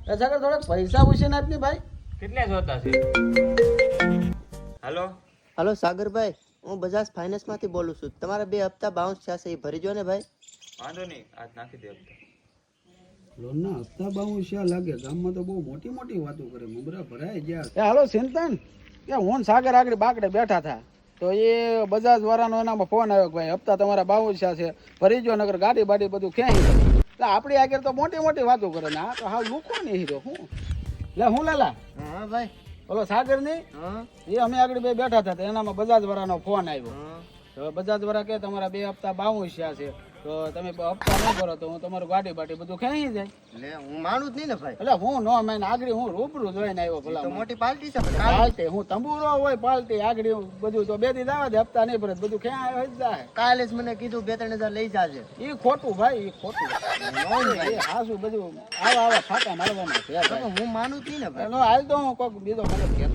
સાગર થોડા પૈસા પૂછીને આપની ભાઈ. કેટલા જોતા છે? હાલો હાલો સાગરભાઈ, હું બજાજ ફાઇનાન્સ માંથી બોલું છું. તમારા 2 હપ્તા બાઉન્સ થયા છે, એ ભરી જો ને ભાઈ. વાંધો નહીં, આજ નાખી દે હપ્તા. લોનના હપ્તા બાઉન્સ્યા લાગે. ગામમાં તો બહુ મોટી મોટી વાતો કરે. મમરા ભરાય ગયા. એ હાલો ચિંતન, કે હું ને સાગર આગળ બાકડે બેઠા હતા તો એ બજાજ વાળાનો એનામાં ફોન આવ્યો કે ભાઈ હપ્તા તમારા 52 છે, ભરી જો નગર ગાડી બાડી બધું ક્યાંય નહીં. એટલે આપણી આગળ તો મોટી મોટી વાતો કરે ને આ તો હાવ લુકો નહીં હીરો. હું લે હું લાલા હા ભાઈ. ઓલો સાગર ની હા એ અમે આગળ બે બેઠા હતા તો એનામાં બજાજ વાળાનો ફોન આવ્યો. હા. તો બજાજ વાળા કે તમારા 2 હપ્તા 52 છે, તો તમે હપ્તા ન ભરો તો હું તમારું ગાડી બાટી બધું ખેંચી જાય. લે હું માનું જ નહીં ને ભાઈ. એટલે હું નો મેં આગળ હું રૂબરૂ જોઈને આવ્યો. તો ભલા મોટી પાર્ટી છે. પાલટી હું તંબુરો હોય પાલટી આગળ બધું તો 2 દી દાવા દે, હપ્તા નહીં ભરે તો બધું ક્યાં હોય જ જાય. કાલે જ મને કીધું 2-3 હજાર લઈ જાજે. એ ખોટું ભાઈ, એ ખોટું. એ હાસુ બધું આવા આવા ફાટા મારવાના છે ભાઈ. હું માનું જ નહીં ને ભાઈ. હાલ તો હું કોઈક બીજો મને કહેતો.